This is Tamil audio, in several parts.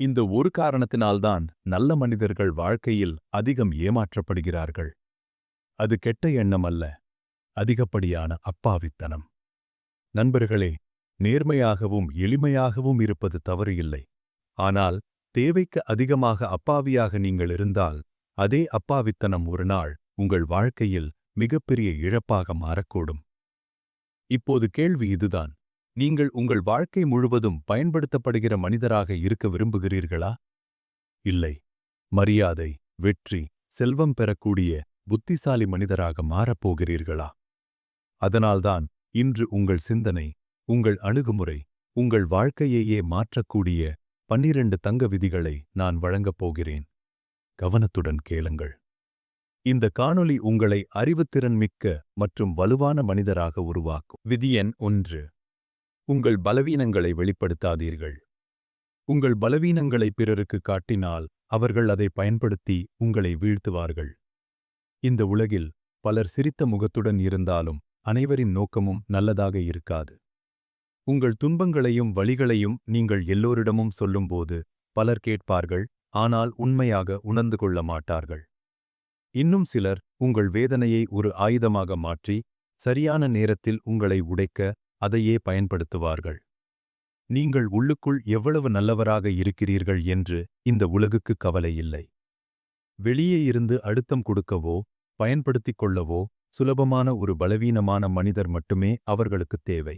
இந்த ஒரு காரணத்தினால்தான் நல்ல மனிதர்கள் வாழ்க்கையில் அதிகம் ஏமாற்றப்படுகிறார்கள். அது கெட்ட எண்ணம் அல்ல, அதிகப்படியான அப்பாவித்தனம். நண்பர்களே, நேர்மையாகவும் எளிமையாகவும் இருப்பது தவறு இல்லை. ஆனால் தேவைக்கு அதிகமாக அப்பாவியாக நீங்கள் இருந்தால், அதே அப்பாவித்தனம் ஒரு நாள் உங்கள் வாழ்க்கையில் மிகப்பெரிய இழப்பாக மாறக்கூடும். இப்போது கேள்வி இதுதான்: நீங்கள் உங்கள் வாழ்க்கை முழுவதும் பயன்படுத்தப்படுகிற மனிதராக இருக்க விரும்புகிறீர்களா? இல்லை. மரியாதை, வெற்றி, செல்வம் பெறக்கூடிய புத்திசாலி மனிதராக மாறப்போகிறீர்களா? அதனால்தான் இன்று உங்கள் சிந்தனை, உங்கள் அணுகுமுறை, உங்கள் வாழ்க்கையையே மாற்றக்கூடிய 12 தங்க விதிகளை நான் வழங்கப் போகிறேன். கவனத்துடன் கேளுங்கள். இந்த காணொளி உங்களை அறிவுத்திறன் மிக்க மற்றும் வலுவான மனிதராக உருவாக்கும். விதி எண் 1: உங்கள் பலவீனங்களை வெளிப்படுத்தாதீர்கள். உங்கள் பலவீனங்களை பிறருக்கு காட்டினால் அவர்கள் அதை பயன்படுத்தி உங்களை வீழ்த்துவார்கள். இந்த உலகில் பலர் சிரித்த முகத்துடன் இருந்தாலும் அனைவரின் நோக்கமும் நல்லதாக இருக்காது. உங்கள் துன்பங்களையும் வலிகளையும் நீங்கள் எல்லோரிடமும் சொல்லும்போது பலர் கேட்பார்கள், ஆனால் உண்மையாக உணர்ந்து கொள்ள மாட்டார்கள். இன்னும் சிலர் உங்கள் வேதனையை ஒரு ஆயுதமாக மாற்றி சரியான நேரத்தில் உங்களை உடைக்க அதையே பயன்படுத்துவார்கள். நீங்கள் உள்ளுக்குள் எவ்வளவு நல்லவராக இருக்கிறீர்கள் என்று இந்த உலகுக்கு கவலை இல்லை. வெளியே இருந்து அழுத்தம் கொடுக்கவோ பயன்படுத்திக் கொள்ளவோ சுலபமான ஒரு பலவீனமான மனிதர் மட்டுமே அவர்களுக்குத் தேவை.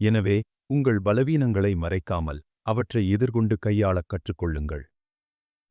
எனவே உங்கள் பலவீனங்களை மறைக்காமல் அவற்றை எதிர்கொண்டு கையாளக் கற்றுக்கொள்ளுங்கள்.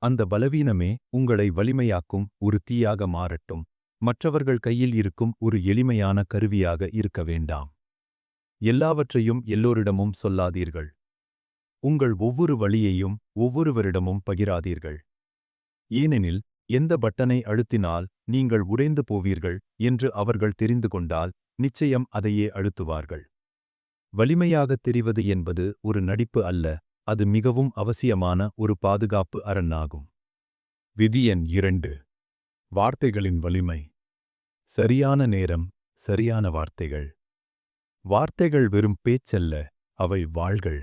அந்த பலவீனமே உங்களை வலிமையாக்கும் ஒரு தீயாக மாறட்டும், மற்றவர்கள் கையில் இருக்கும் ஒரு எளிமையான கருவியாக இருக்க வேண்டாம். எல்லாவற்றையும் எல்லோரிடமும் சொல்லாதீர்கள். உங்கள் ஒவ்வொரு வலியையும் ஒவ்வொருவரிடமும் பகிராதீர்கள். ஏனெனில் எந்த பட்டனை அழுத்தினால் நீங்கள் உடைந்து போவீர்கள் என்று அவர்கள் தெரிந்து கொண்டால் நிச்சயம் அதையே அழுத்துவார்கள். வலிமையாகத் தெரிவது என்பது ஒரு நடிப்பு அல்ல, அது மிகவும் அவசியமான ஒரு பாதுகாப்பு அரண்ணாகும். விதி எண் 2: வார்த்தைகளின் வலிமை. சரியான நேரம், சரியான வார்த்தைகள். வார்த்தைகள் வெறும் பேச்சல்ல, அவை வாள்கள்.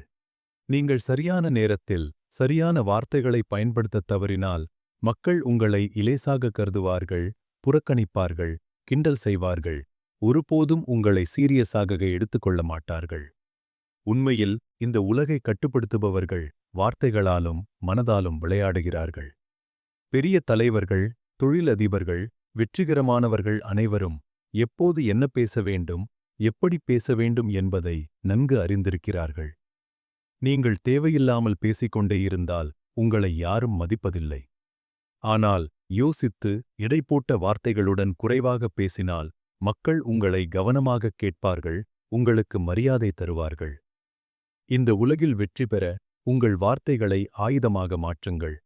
நீங்கள் சரியான நேரத்தில் சரியான வார்த்தைகளை பயன்படுத்தத் தவறினால் மக்கள் உங்களை இலேசாக கருதுவார்கள், புறக்கணிப்பார்கள், கிண்டல் செய்வார்கள். ஒருபோதும் உங்களை சீரியஸாக எடுத்துக்கொள்ள மாட்டார்கள். உண்மையில் இந்த உலகை கட்டுப்படுத்துபவர்கள் வார்த்தைகளாலும் மனதாலும் விளையாடுகிறார்கள். பெரிய தலைவர்கள், தொழிலதிபர்கள், வெற்றிகரமானவர்கள் அனைவரும் எப்போது என்ன பேச வேண்டும், எப்படி பேச வேண்டும் என்பதை நன்கு அறிந்திருக்கிறார்கள். நீங்கள் தேவையில்லாமல் பேசிக்கொண்டே இருந்தால் உங்களை யாரும் மதிப்பதில்லை. ஆனால் யோசித்து இடைப்போட்ட வார்த்தைகளுடன் குறைவாக பேசினால் மக்கள் உங்களை கவனமாகக் கேட்பார்கள், உங்களுக்கு மரியாதை தருவார்கள். இந்த உலகில் வெற்றி பெற உங்கள் வார்த்தைகளை ஆயுதமாக மாற்றுங்கள்.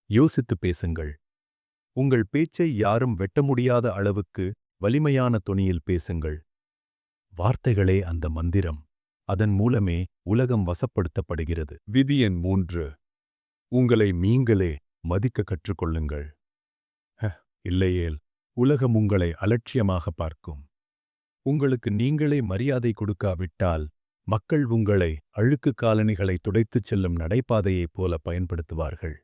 யோசித்து பேசுங்கள். உங்கள் பேச்சை யாரும் வெட்ட முடியாத அளவுக்கு வலிமையான தொனியில் பேசுங்கள். வார்த்தைகளே அந்த மந்திரம். அதன் மூலமே உலகம் வசப்படுத்தப்படுகிறது. விதி எண் 3: உங்களை நீங்களே மதிக்க கற்றுக்கொள்ளுங்கள். இல்லையேல் உலகம் உங்களை அலட்சியமாக பார்க்கும். உங்களுக்கு நீங்களே மரியாதை கொடுக்காவிட்டால் மக்கள் உங்களை அழுக்கு காலணிகளை துடைத்துச் செல்லும் நடைபாதையைப் போல பயன்படுத்துவார்கள்.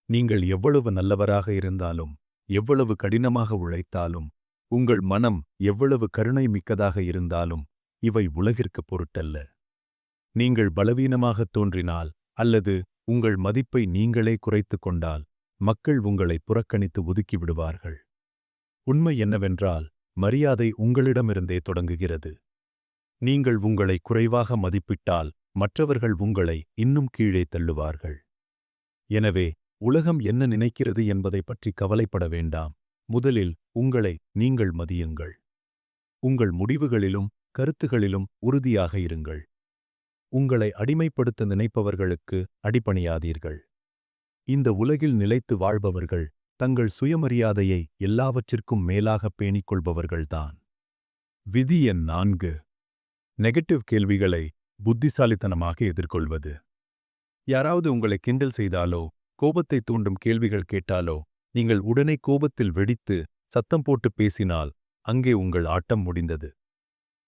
நீங்கள் எவ்வளவு நல்லவராக இருந்தாலும், எவ்வளவு கடினமாக உழைத்தாலும், உங்கள் மனம் எவ்வளவு கருணை மிக்கதாக இருந்தாலும் இவை உலகிற்கு பொருட்டல்ல. நீங்கள் பலவீனமாகத் தோன்றினால் அல்லது உங்கள் மதிப்பை நீங்களே குறைத்துக் கொண்டால் மக்கள் உங்களை புறக்கணித்து ஒதுக்கிவிடுவார்கள். உண்மை என்னவென்றால் மரியாதை உங்களிடமிருந்தே தொடங்குகிறது. நீங்கள் உங்களை குறைவாக மதிப்பிட்டால் மற்றவர்கள் உங்களை இன்னும் கீழே தள்ளுவார்கள். எனவே உலகம் என்ன நினைக்கிறது என்பதைப் பற்றி கவலைப்பட வேண்டாம். முதலில் உங்களை நீங்கள் மதியுங்கள். உங்கள் முடிவுகளிலும் கருத்துகளிலும் உறுதியாக இருங்கள். உங்களை அடிமைப்படுத்த நினைப்பவர்களுக்கு அடிபணியாதீர்கள். இந்த உலகில் நிலைத்து வாழ்பவர்கள் தங்கள் சுயமரியாதையை எல்லாவற்றிற்கும் மேலாக பேணிக் கொள்பவர்கள்தான். விதி எண் 4: நெகட்டிவ் கேள்விகளை புத்திசாலித்தனமாக எதிர்கொள்வது. யாராவது உங்களை கிண்டல் செய்தாலோ கோபத்தை தூண்டும் கேள்விகள் கேட்டாலோ நீங்கள் உடனே கோபத்தில் வெடித்து சத்தம் போட்டு பேசினால் அங்கே உங்கள் ஆட்டம் முடிந்தது.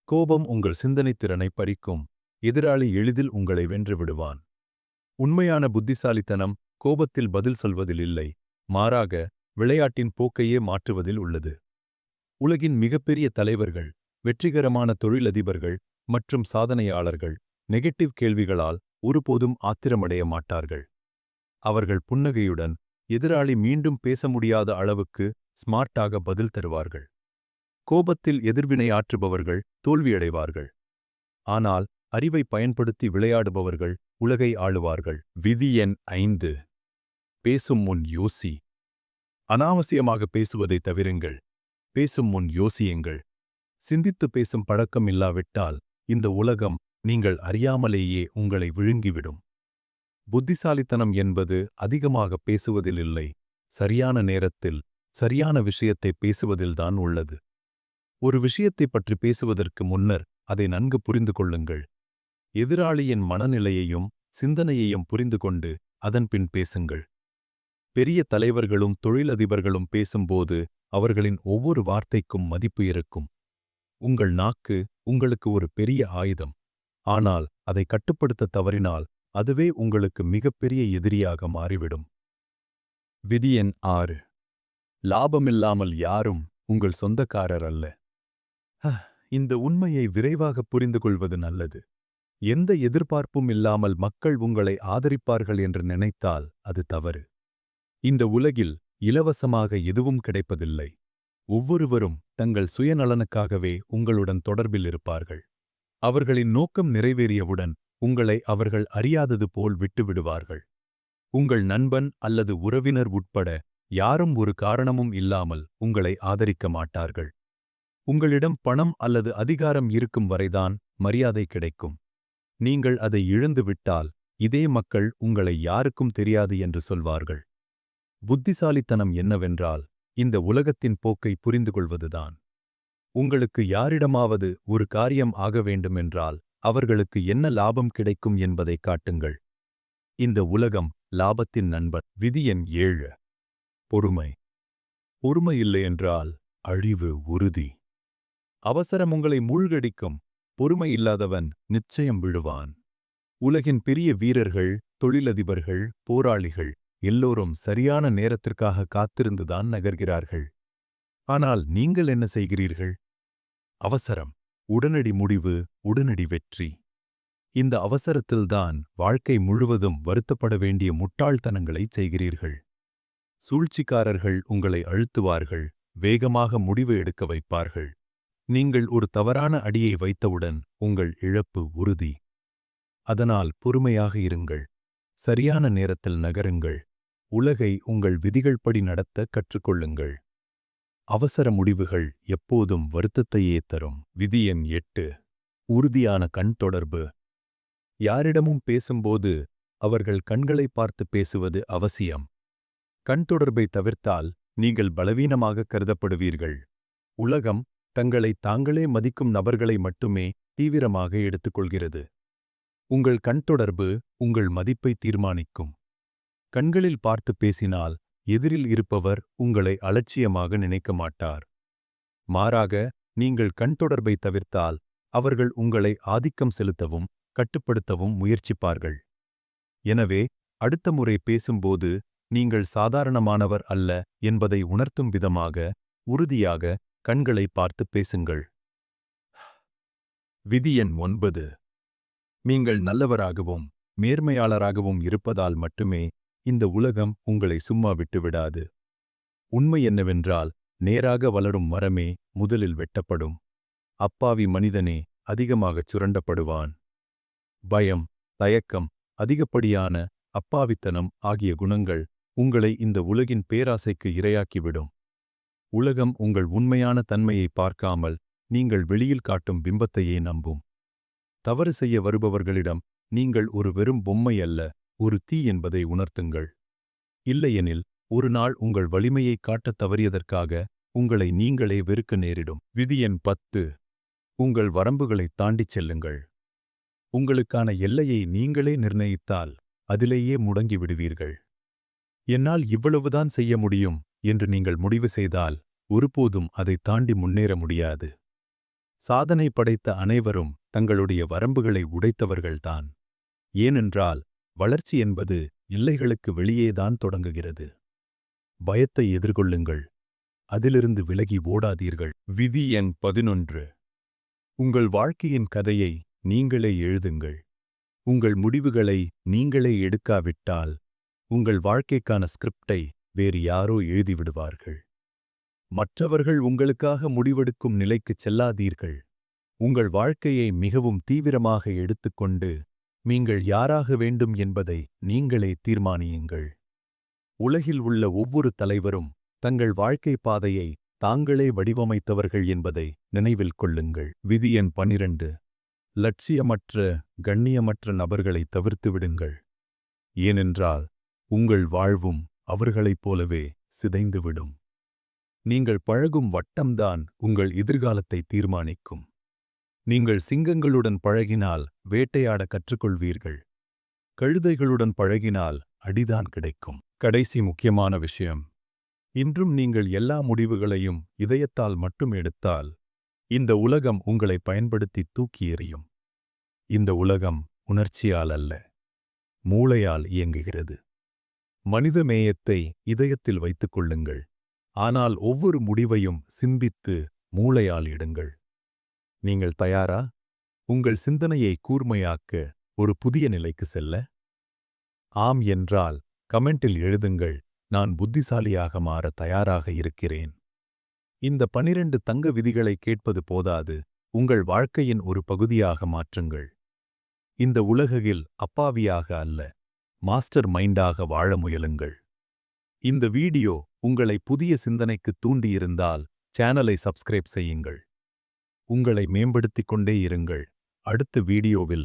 கோபம் உங்கள் சிந்தனைத் திறனை பறிக்கும். எதிராளி எளிதில் உங்களை வென்று விடுவான். உண்மையான புத்திசாலித்தனம் கோபத்தில் பதில் சொல்வதில் இல்லை, மாறாக விளையாட்டின் போக்கையே மாற்றுவதில் உள்ளது. உலகின் மிகப்பெரிய தலைவர்கள், வெற்றிகரமான தொழிலதிபர்கள் மற்றும் சாதனையாளர்கள் நெகட்டிவ் கேள்விகளால் ஒருபோதும் ஆத்திரமடைய மாட்டார்கள். அவர்கள் புன்னகையுடன் எதிராளி மீண்டும் பேச முடியாத அளவுக்கு ஸ்மார்ட்டாக பதில் தருவார்கள். கோபத்தில் எதிர்வினை ஆற்றுபவர்கள் தோல்வியடைவார்கள். ஆனால் அறிவை பயன்படுத்தி விளையாடுபவர்கள் உலகை ஆளுவார்கள். விதி எண் 5. பேசும் முன் யோசி. அனாவசியமாக பேசுவதை தவிருங்கள். பேசும் முன் யோசியுங்கள். சிந்தித்து பேசும் பழக்கம் இல்லாவிட்டால் இந்த உலகம் நீங்கள் அறியாமலேயே உங்களை விழுங்கிவிடும். புத்திசாலித்தனம் என்பது அதிகமாக பேசுவதில் இல்லை, சரியான நேரத்தில் சரியான விஷயத்தை பேசுவதில்தான் உள்ளது. ஒரு விஷயத்தைப் பற்றி பேசுவதற்கு முன்னர் அதை நன்கு புரிந்து கொள்ளுங்கள். எதிராளியின் மனநிலையையும் சிந்தனையையும் புரிந்து கொண்டு அதன்பின் பேசுங்கள். பெரிய தலைவர்களும் தொழிலதிபர்களும் பேசும்போது அவர்களின் ஒவ்வொரு வார்த்தைக்கும் மதிப்பு இருக்கும். உங்கள் நாக்கு உங்களுக்கு ஒரு பெரிய ஆயுதம். ஆனால் அதை கட்டுப்படுத்த தவறினால் அதுவே உங்களுக்கு மிகப்பெரிய எதிரியாக மாறிவிடும். விதி எண் 6. லாபமில்லாமல் யாரும் உங்கள் சொந்தக்காரர் அல்ல. இந்த உண்மையை விரைவாக புரிந்து கொள்வது நல்லது. எந்த எதிர்பார்ப்பும் இல்லாமல் மக்கள் உங்களை ஆதரிப்பார்கள் என்று நினைத்தால் அது தவறு. இந்த உலகில் இலவசமாக எதுவும் கிடைப்பதில்லை. ஒவ்வொருவரும் தங்கள் சுயநலனுக்காகவே உங்களுடன் தொடர்பில் இருப்பார்கள். அவர்களின் நோக்கம் நிறைவேறியவுடன் உங்களை அவர்கள் அறியாதது போல் விட்டுவிடுவார்கள். உங்கள் நண்பன் அல்லது உறவினர் உட்பட யாரும் ஒரு காரணமும் இல்லாமல் உங்களை ஆதரிக்க மாட்டார்கள். உங்களிடம் பணம் அல்லது அதிகாரம் இருக்கும் வரைதான் மரியாதை கிடைக்கும். நீங்கள் அதை இழந்துவிட்டால் இதே மக்கள் உங்களை யாருக்கும் தெரியாது என்று சொல்வார்கள். புத்திசாலித்தனம் என்னவென்றால் இந்த உலகத்தின் போக்கை புரிந்து கொள்வதுதான். உங்களுக்கு யாரிடமாவது ஒரு காரியம் ஆக வேண்டுமென்றால் அவர்களுக்கு என்ன லாபம் கிடைக்கும் என்பதை காட்டுங்கள். இந்த உலகம் லாபத்தின் நண்பர். விதி எண் 7. பொறுமை. பொறுமை இல்லையென்றால் அழிவு உறுதி. அவசரம் உங்களை மூழ்கடிக்கும். பொறுமை இல்லாதவன் நிச்சயம் விழுவான். உலகின் பெரிய வீரர்கள், தொழிலதிபர்கள், போராளிகள் எல்லோரும் சரியான நேரத்திற்காக காத்திருந்துதான் நகர்கிறார்கள். ஆனால் நீங்கள் என்ன செய்கிறீர்கள்? அவசரம், உடனடி முடிவு, உடனடி வெற்றி. இந்த அவசரத்தில்தான் வாழ்க்கை முழுவதும் வருத்தப்பட வேண்டிய முட்டாள்தனங்களைச் செய்கிறீர்கள். சூழ்ச்சிக்காரர்கள் உங்களை அழுத்துவார்கள், வேகமாக முடிவு எடுக்க வைப்பார்கள். நீங்கள் ஒரு தவறான அடியை வைத்தவுடன் உங்கள் இழப்பு உறுதி. அதனால் பொறுமையாக இருங்கள். சரியான நேரத்தில் நகருங்கள். உலகை உங்கள் விதிகள்படி நடத்த கற்றுக்கொள்ளுங்கள். அவசர முடிவுகள் எப்போதும் வருத்தத்தையே தரும். விதி எண் 8. உறுதியான கண் தொடர்பு. யாரிடமும் பேசும்போது அவர்கள் கண்களை பார்த்து பேசுவது அவசியம். கண் தொடர்பை தவிர்த்தால் நீங்கள் பலவீனமாக கருதப்படுவீர்கள். உலகம் தங்களை தாங்களே மதிக்கும் நபர்களை மட்டுமே தீவிரமாக எடுத்துக்கொள்கிறது. உங்கள் கண் தொடர்பு உங்கள் மதிப்பை தீர்மானிக்கும். கண்களில் பார்த்து பேசினால் எதிரில் இருப்பவர் உங்களை அலட்சியமாக நினைக்க மாட்டார். மாறாக நீங்கள் கண் தொடர்பை தவிர்த்தால் அவர்கள் உங்களை ஆதிக்கம் செலுத்தவும் கட்டுப்படுத்தவும் முயற்சிப்பார்கள். எனவே அடுத்த முறை பேசும்போது நீங்கள் சாதாரணமானவர் அல்ல என்பதை உணர்த்தும் விதமாக உறுதியாக கண்களை பார்த்து பேசுங்கள். விதி எண் 9. நீங்கள் நல்லவராகவும் நேர்மையாளராகவும் இருப்பதால் மட்டுமே இந்த உலகம் உங்களை சும்மா விட்டுவிடாது. உண்மை என்னவென்றால் நேராக வளரும் மரமே முதலில் வெட்டப்படும். அப்பாவி மனிதனே அதிகமாகச் சுரண்டப்படுவான். பயம், தயக்கம், அதிகப்படியான அப்பாவித்தனம் ஆகிய குணங்கள் உங்களை இந்த உலகின் பேராசைக்கு இரையாக்கிவிடும். உலகம் உங்கள் உண்மையான தன்மையை பார்க்காமல் நீங்கள் வெளியில் காட்டும் பிம்பத்தையே நம்பும். தவறு செய்ய வருபவர்களிடம் நீங்கள் ஒரு வெறும் பொம்மை அல்ல, ஒரு தீ என்பதை உணர்த்துங்கள். இல்லையெனில் ஒரு நாள் உங்கள் வலிமையை காட்டத் தவறியதற்காக உங்களை நீங்களே வெறுக்க நேரிடும். விதி எண் 10. உங்கள் வரம்புகளைத் தாண்டிச் செல்லுங்கள். உங்களுக்கான எல்லையை நீங்களே நிர்ணயித்தால் அதிலேயே முடங்கி விடுவீர்கள். என்னால் இவ்வளவுதான் செய்ய முடியும் என்று நீங்கள் முடிவு செய்தால் ஒருபோதும் அதை தாண்டி முன்னேற முடியாது. சாதனை படைத்த அனைவரும் தங்களுடைய வரம்புகளை உடைத்தவர்கள்தான். ஏனென்றால் வளர்ச்சி என்பது எல்லைகளுக்கு வெளியேதான் தொடங்குகிறது. பயத்தை எதிர்கொள்ளுங்கள். அதிலிருந்து விலகி ஓடாதீர்கள். விதி எண் 11. உங்கள் வாழ்க்கையின் கதையை நீங்களே எழுதுங்கள். உங்கள் முடிவுகளை நீங்களே எடுக்காவிட்டால் உங்கள் வாழ்க்கைக்கான ஸ்கிரிப்டை வேறு யாரோ எழுதிவிடுவார்கள். மற்றவர்கள் உங்களுக்காக முடிவெடுக்கும் நிலைக்குச் செல்லாதீர்கள். உங்கள் வாழ்க்கையை மிகவும் தீவிரமாக எடுத்துக்கொண்டு நீங்கள் யாராக வேண்டும் என்பதை நீங்களே தீர்மானியுங்கள். உலகில் உள்ள ஒவ்வொரு தலைவரும் தங்கள் வாழ்க்கை பாதையை தாங்களே வடிவமைத்தவர்கள் என்பதை நினைவில் கொள்ளுங்கள். விதி எண் 12. லட்சியமற்ற கண்ணியமற்ற நபர்களை தவிர்த்து விடுங்கள். ஏனென்றால் உங்கள் வாழ்வும் அவர்களைப் போலவே சிதைந்துவிடும். நீங்கள் பழகும் வட்டம்தான் உங்கள் எதிர்காலத்தை தீர்மானிக்கும். நீங்கள் சிங்கங்களுடன் பழகினால் வேட்டையாட கற்றுக்கொள்வீர்கள். கழுதைகளுடன் பழகினால் அடிதான் கிடைக்கும். கடைசி முக்கியமான விஷயம். இன்றும் நீங்கள் எல்லா முடிவுகளையும் இதயத்தால் மட்டும் எடுத்தால் இந்த உலகம் உங்களை பயன்படுத்தி தூக்கி எறியும். இந்த உலகம் உணர்ச்சியால் அல்ல, மூளையால் இயங்குகிறது. மனித மேயத்தை இதயத்தில் வைத்துக் கொள்ளுங்கள். ஆனால் ஒவ்வொரு முடிவையும் சிந்தித்து மூளையால் எடுங்கள். நீங்கள் தயாரா? உங்கள் சிந்தனையை கூர்மையாக்க ஒரு புதிய நிலைக்கு செல்ல? ஆம் என்றால் கமெண்டில் எழுதுங்கள். நான் புத்திசாலியாக மாற தயாராக இருக்கிறேன். இந்த 12 தங்க விதிகளை கேட்பது போதாது, உங்கள் வாழ்க்கையின் ஒரு பகுதியாக மாற்றுங்கள். இந்த உலகில் அப்பாவியாக அல்ல, மாஸ்டர் மைண்டாக வாழ முயலுங்கள். இந்த வீடியோ உங்களை புதிய சிந்தனைக்கு தூண்டியிருந்தால் சேனலை சப்ஸ்கிரைப் செய்யுங்கள். உங்களை மேம்படுத்திக் கொண்டே இருங்கள். அடுத்த வீடியோவில்